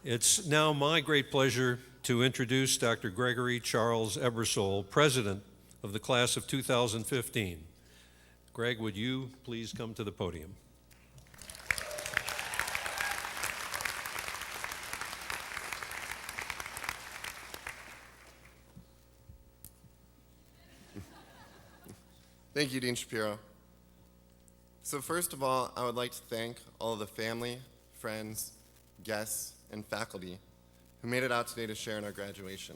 It's now my great pleasure to introduce Dr. Gregory Charles Ebersole, President of the Class of 2015. Greg, would you please come to the podium? Thank you, Dean Shapiro. So first of all, I would like to thank all of the family, friends, guests, and faculty who made it out today to share in our graduation.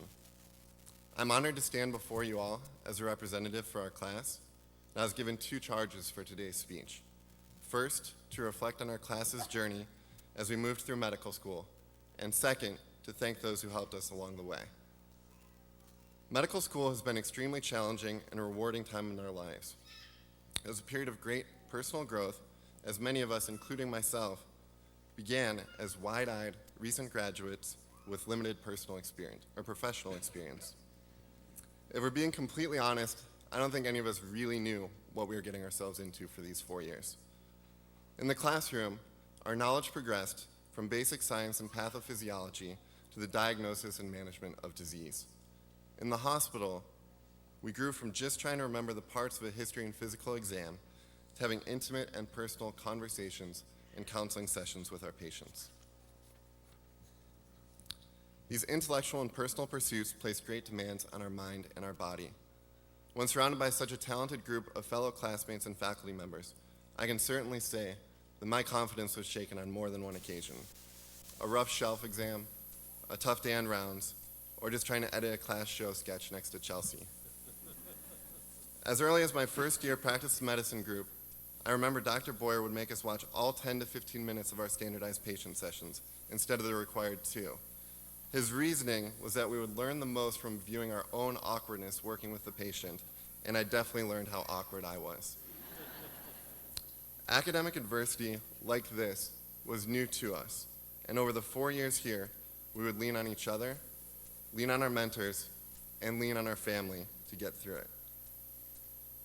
I'm honored to stand before you all as a representative for our class, and I was given two charges for today's speech. First, to reflect on our class's journey as we moved through medical school, and second, to thank those who helped us along the way. Medical school has been extremely challenging and a rewarding time in our lives. It was a period of great personal growth, as many of us, including myself, began as wide-eyed recent graduates with limited personal experience or professional experience. If we're being completely honest, I don't think any of us really knew what we were getting ourselves into for these 4 years. In the classroom, our knowledge progressed from basic science and pathophysiology to the diagnosis and management of disease. In the hospital, we grew from just trying to remember the parts of a history and physical exam to having intimate and personal conversations and counseling sessions with our patients. These intellectual and personal pursuits placed great demands on our mind and our body. When surrounded by such a talented group of fellow classmates and faculty members, I can certainly say that my confidence was shaken on more than one occasion. A rough shelf exam, a tough day on rounds, or just trying to edit a class show sketch next to Chelsea. As early as my first year practice medicine group, I remember Dr. Boyer would make us watch all 10 to 15 minutes of our standardized patient sessions instead of the required 2. His reasoning was that we would learn the most from viewing our own awkwardness working with the patient, and I definitely learned how awkward I was. Academic adversity like this was new to us, and over the 4 years here, we would lean on each other, lean on our mentors, and lean on our family to get through it.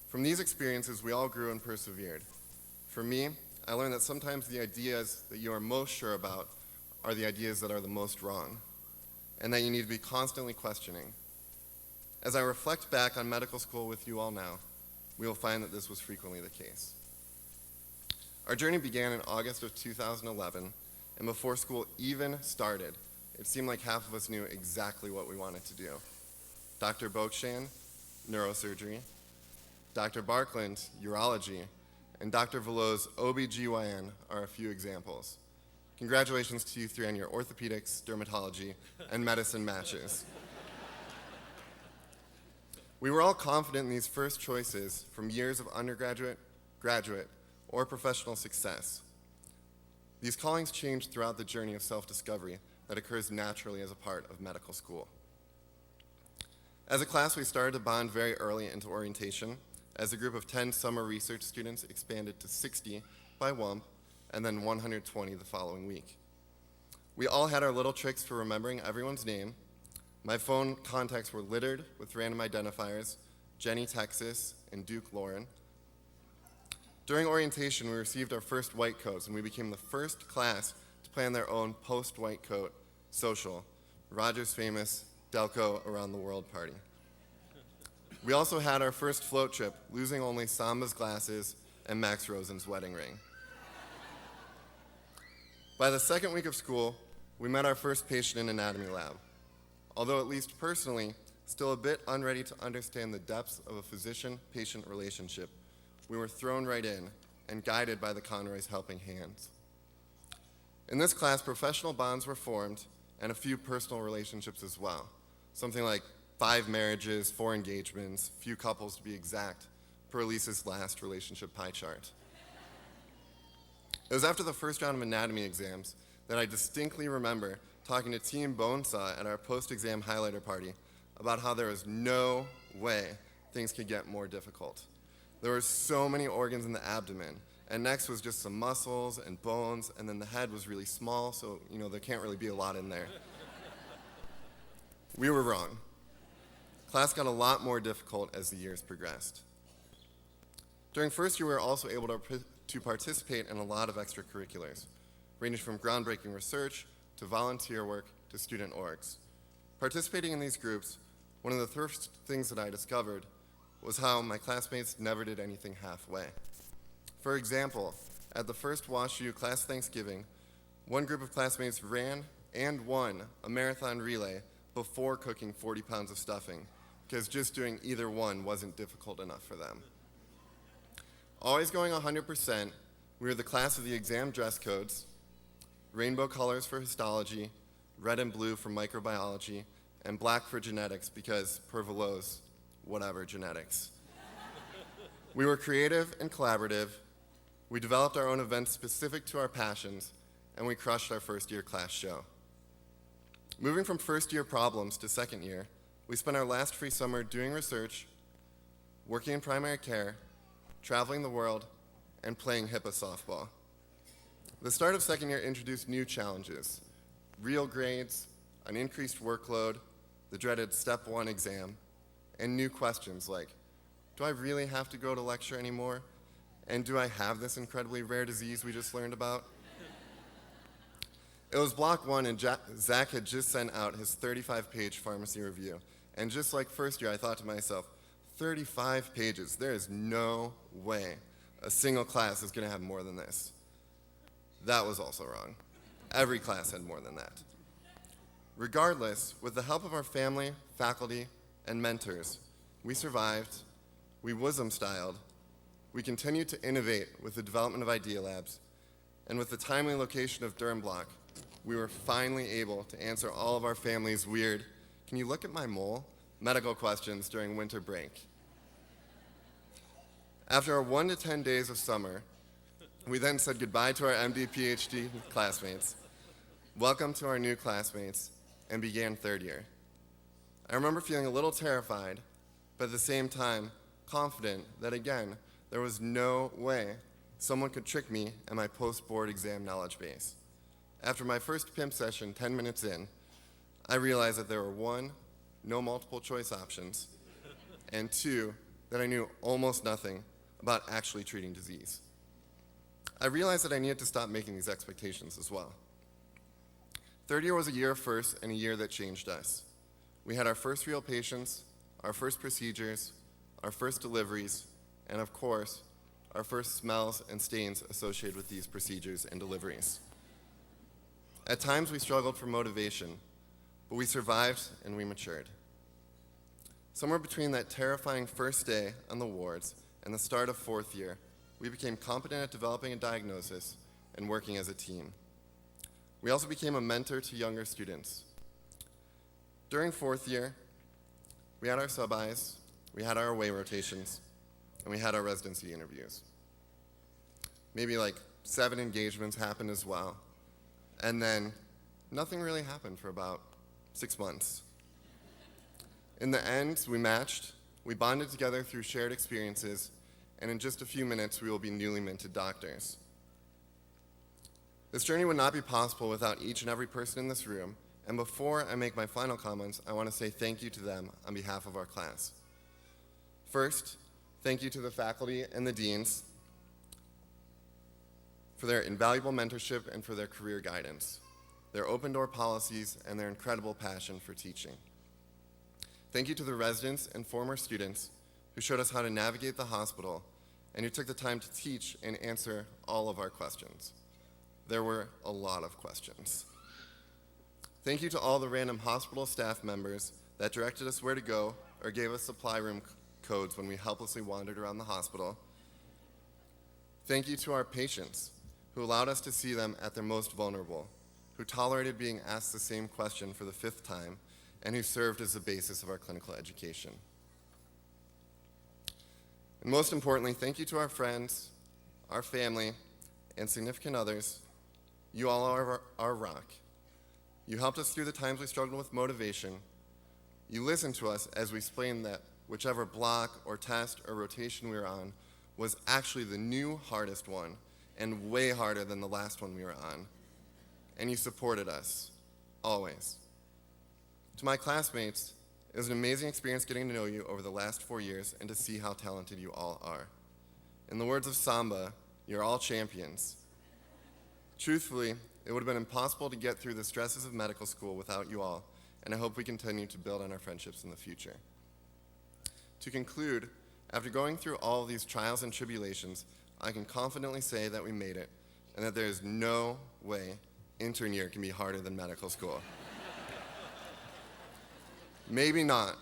From these experiences, we all grew and persevered. For me, I learned that sometimes the ideas that you are most sure about are the ideas that are the most wrong, and that you need to be constantly questioning. As I reflect back on medical school with you all now, we will find that this was frequently the case. Our journey began in August of 2011, and before school even started, it seemed like half of us knew exactly what we wanted to do. Dr. Bokshan, neurosurgery, Dr. Barkland, urology, and Dr. Veloz, OBGYN are a few examples. Congratulations to you three on your orthopedics, dermatology, and medicine matches. We were all confident in these first choices from years of undergraduate, graduate, or professional success. These callings changed throughout the journey of self-discovery that occurs naturally as a part of medical school. As a class, we started to bond very early into orientation, as a group of 10 summer research students expanded to 60 by WUMP, and then 120 the following week. We all had our little tricks for remembering everyone's name. My phone contacts were littered with random identifiers, Jenny Texas and Duke Lauren. During orientation, we received our first white coats, and we became the first class to plan their own post-white coat social, Roger's famous Delco Around the World party. We also had our first float trip, losing only Samba's glasses and Max Rosen's wedding ring. By the second week of school, we met our first patient in anatomy lab. Although at least personally, still a bit unready to understand the depths of a physician-patient relationship, we were thrown right in and guided by the Conroy's helping hands. In this class, professional bonds were formed and a few personal relationships as well. Something like 5 marriages, 4 engagements, few couples to be exact, per Lisa's last relationship pie chart. It was after the first round of anatomy exams that I distinctly remember talking to Team Bonesaw at our post-exam highlighter party about how there was no way things could get more difficult. There were so many organs in the abdomen, and next was just some muscles and bones, and then the head was really small, so there can't really be a lot in there. We were wrong. Class got a lot more difficult as the years progressed. During first year, we were also able to participate in a lot of extracurriculars, ranging from groundbreaking research to volunteer work to student orgs. Participating in these groups, one of the first things that I discovered was how my classmates never did anything halfway. For example, at the first WashU class Thanksgiving, one group of classmates ran and won a marathon relay before cooking 40 pounds of stuffing, because just doing either one wasn't difficult enough for them. Always going 100%, we were the class of the exam dress codes, rainbow colors for histology, red and blue for microbiology, and black for genetics because per Veloz, whatever genetics. We were creative and collaborative. We developed our own events specific to our passions, and we crushed our first year class show. Moving from first year problems to second year, we spent our last free summer doing research, working in primary care, traveling the world, and playing HIPAA softball. The start of second year introduced new challenges: real grades, an increased workload, the dreaded step 1 exam, and new questions like, do I really have to go to lecture anymore? And do I have this incredibly rare disease we just learned about? It was block 1, and Zach had just sent out his 35-page pharmacy review. And just like first year, I thought to myself, 35 pages, there is no way a single class is going to have more than this. That was also wrong. Every class had more than that. Regardless, with the help of our family, faculty, and mentors, we survived, we WISM-styled, we continued to innovate with the development of Idea Labs, and with the timely location of Durham Block, we were finally able to answer all of our family's weird, can you look at my mole, medical questions during winter break. After our 1 to 10 days of summer, we then said goodbye to our MD15 classmates, welcome to our new classmates, and began third year. I remember feeling a little terrified, but at the same time, confident that again, there was no way someone could trick me and my post-board exam knowledge base. After my first PIMP session 10 minutes in, I realized that there were 1, no multiple choice options, and 2, that I knew almost nothing about actually treating disease. I realized that I needed to stop making these expectations as well. Third year was a year of firsts and a year that changed us. We had our first real patients, our first procedures, our first deliveries, and of course, our first smells and stains associated with these procedures and deliveries. At times we struggled for motivation, but we survived and we matured. Somewhere between that terrifying first day on the wards and the start of fourth year, we became competent at developing a diagnosis and working as a team. We also became a mentor to younger students. During fourth year, we had our sub-Is, we had our away rotations, and we had our residency interviews. Maybe like 7 engagements happened as well. And then nothing really happened for about 6 months. In the end, we matched, we bonded together through shared experiences, and in just a few minutes, we will be newly minted doctors. This journey would not be possible without each and every person in this room, and before I make my final comments, I want to say thank you to them on behalf of our class. First, thank you to the faculty and the deans for their invaluable mentorship and for their career guidance, their open-door policies, and their incredible passion for teaching. Thank you to the residents and former students who showed us how to navigate the hospital and who took the time to teach and answer all of our questions. There were a lot of questions. Thank you to all the random hospital staff members that directed us where to go or gave us supply room codes when we helplessly wandered around the hospital. Thank you to our patients who allowed us to see them at their most vulnerable, who tolerated being asked the same question for the 5th time, and who served as the basis of our clinical education. And most importantly, thank you to our friends, our family, and significant others. You all are our rock. You helped us through the times we struggled with motivation. You listened to us as we explained that whichever block or test or rotation we were on was actually the new hardest one and way harder than the last one we were on. And you supported us, always. To my classmates, it was an amazing experience getting to know you over the last 4 years and to see how talented you all are. In the words of Samba, you're all champions. Truthfully, It would have been impossible to get through the stresses of medical school without you all, and I hope we continue to build on our friendships in the future. To conclude, after going through all of these trials and tribulations, I can confidently say that we made it, and that there is no way intern year can be harder than medical school. Maybe not,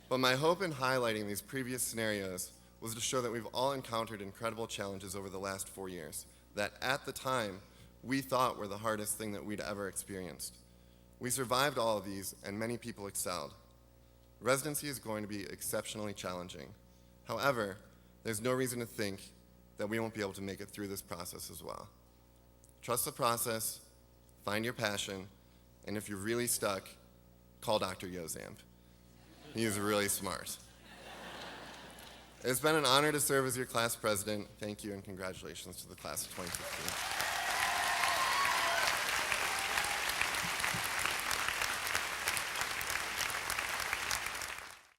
but my hope in highlighting these previous scenarios was to show that we've all encountered incredible challenges over the last 4 years that at the time we thought were the hardest thing that we'd ever experienced. We survived all of these, and many people excelled. Residency is going to be exceptionally challenging. However, there's no reason to think that we won't be able to make it through this process as well. Trust the process, find your passion, and if you're really stuck, call Dr. Yozamp. He is really smart. It's been an honor to serve as your class president. Thank you, and congratulations to the class of 2015.